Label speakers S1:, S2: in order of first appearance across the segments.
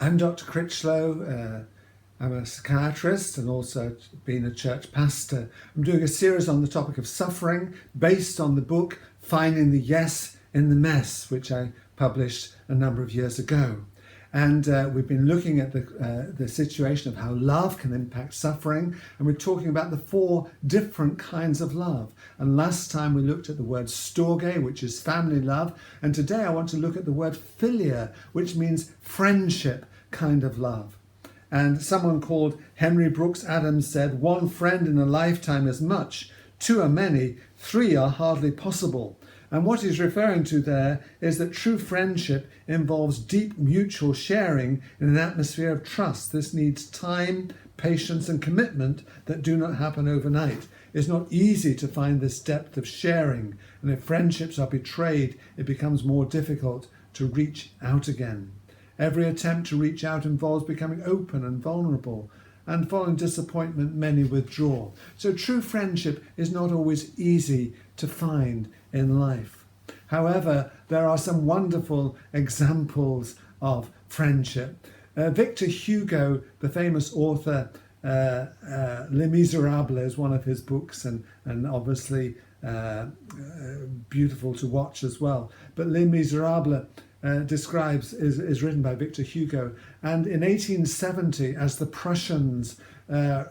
S1: I'm Dr. Critchlow. I'm a psychiatrist and also been a church pastor. I'm doing a series on the topic of suffering based on the book Finding the Yes in the Mess, which I published a number of years ago. And we've been looking at the situation of how love can impact suffering. And we're talking about the 4 different kinds of love. And last time we looked at the word storge, which is family love. And today I want to look at the word philia, which means friendship kind of love. And someone called Henry Brooks Adams said, 1 friend in a lifetime is much, 2 are many, 3 are hardly possible. And what he's referring to there is that true friendship involves deep mutual sharing in an atmosphere of trust. This needs time, patience, and commitment that do not happen overnight. It's not easy to find this depth of sharing, and if friendships are betrayed, it becomes more difficult to reach out again. Every attempt to reach out involves becoming open and vulnerable, and following disappointment, many withdraw. So true friendship is not always easy to find in life. However, there are some wonderful examples of friendship. Victor Hugo, the famous author, Les Miserables is one of his books, and obviously beautiful to watch as well. But Les Miserables is written by Victor Hugo, and in 1870, as the Prussians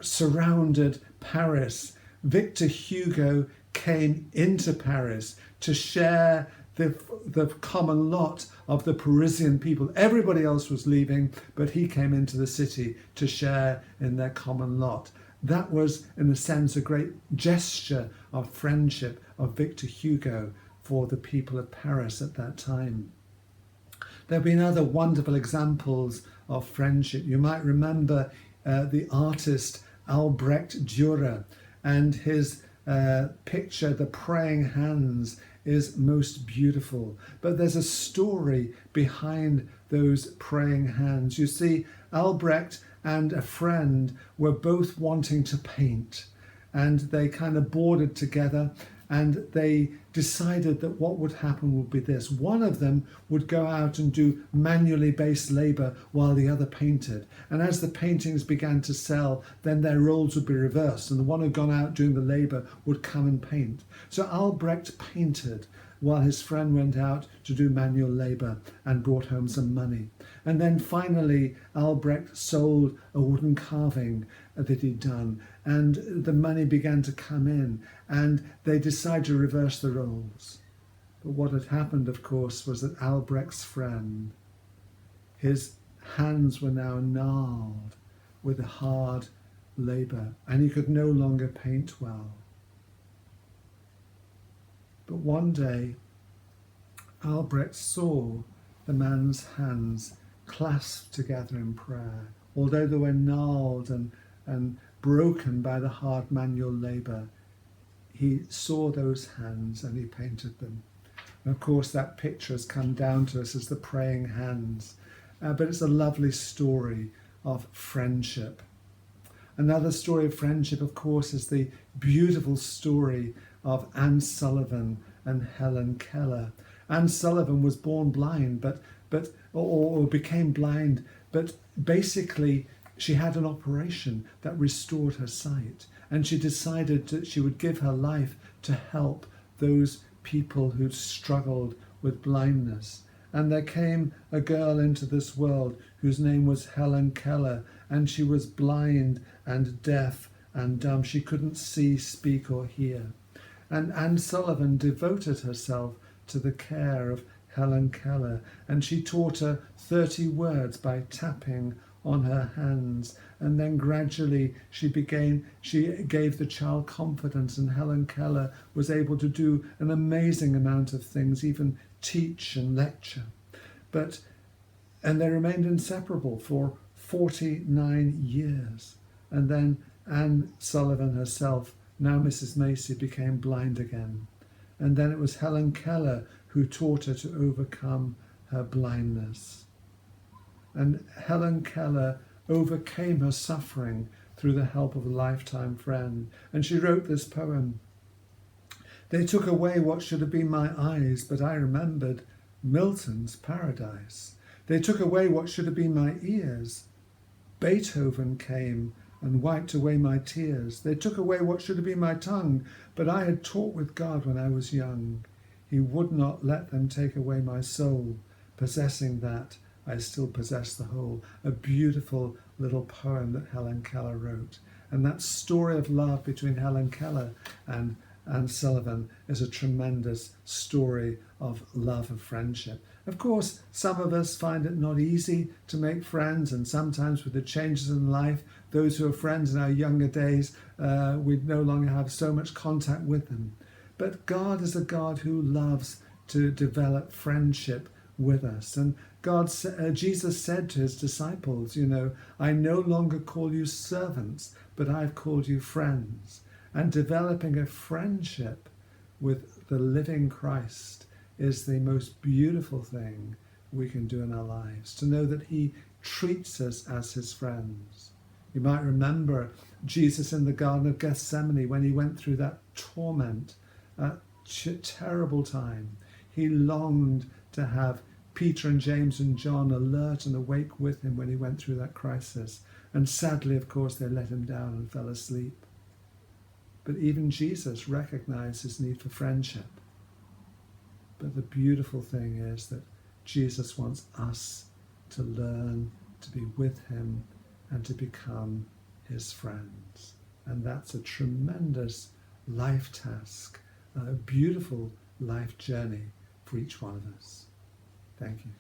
S1: surrounded Paris, Victor Hugo came into Paris to share the common lot of the Parisian people. Everybody else was leaving, but he came into the city to share in their common lot. That was, in a sense, a great gesture of friendship of Victor Hugo for the people of Paris at that time. There have been other wonderful examples of friendship. You might remember the artist Albrecht Dürer, and his picture, The Praying Hands, is most beautiful. But there's a story behind those praying hands. You see, Albrecht and a friend were both wanting to paint, and they kind of boarded together, and they decided that what would happen would be this. One of them would go out and do manually based labour while the other painted. And as the paintings began to sell, then their roles would be reversed, and the one who'd gone out doing the labour would come and paint. So Albrecht painted while his friend went out to do manual labour and brought home some money. And then finally, Albrecht sold a wooden carving that he'd done, and the money began to come in, and they decided to reverse the roles. But what had happened, of course, was that Albrecht's friend, his hands were now gnarled with the hard labour, and he could no longer paint well. But one day, Albrecht saw the man's hands clasped together in prayer. Although they were gnarled and broken by the hard manual labour, he saw those hands and he painted them. And of course, that picture has come down to us as the praying hands. But it's a lovely story of friendship. Another story of friendship, of course, is the beautiful story of Anne Sullivan and Helen Keller. Anne Sullivan was born blind, or became blind, but basically she had an operation that restored her sight, and she decided that she would give her life to help those people who struggled with blindness. And there came a girl into this world whose name was Helen Keller, and she was blind and deaf and dumb. She couldn't see, speak, or hear. And Anne Sullivan devoted herself to the care of Helen Keller, and she taught her 30 words by tapping on her hands, and then gradually she gave the child confidence, and Helen Keller was able to do an amazing amount of things, even teach and lecture. And they remained inseparable for 49 years. And then Anne Sullivan herself, now Mrs. Macy, became blind again. And then it was Helen Keller who taught her to overcome her blindness. And Helen Keller overcame her suffering through the help of a lifetime friend. And she wrote this poem. They took away what should have been my eyes, but I remembered Milton's paradise. They took away what should have been my ears. Beethoven came and wiped away my tears. They took away what should have been my tongue, but I had talked with God when I was young. He would not let them take away my soul. Possessing that, I still possess the whole. A beautiful little poem that Helen Keller wrote. And that story of love between Helen Keller and Anne Sullivan is a tremendous story of love and friendship. Of course, some of us find it not easy to make friends, and sometimes with the changes in life, those who are friends in our younger days, we no longer have so much contact with them. But God is a God who loves to develop friendship with us. And Jesus said to his disciples, I no longer call you servants, but I've called you friends. And developing a friendship with the living Christ is the most beautiful thing we can do in our lives, to know that he treats us as his friends. You might remember Jesus in the Garden of Gethsemane when he went through that torment, that terrible time. He longed to have Peter and James and John alert and awake with him when he went through that crisis. And sadly, of course, they let him down and fell asleep. But even Jesus recognized his need for friendship. But the beautiful thing is that Jesus wants us to learn to be with him and to become his friends. And that's a tremendous life task, a beautiful life journey for each one of us. Thank you.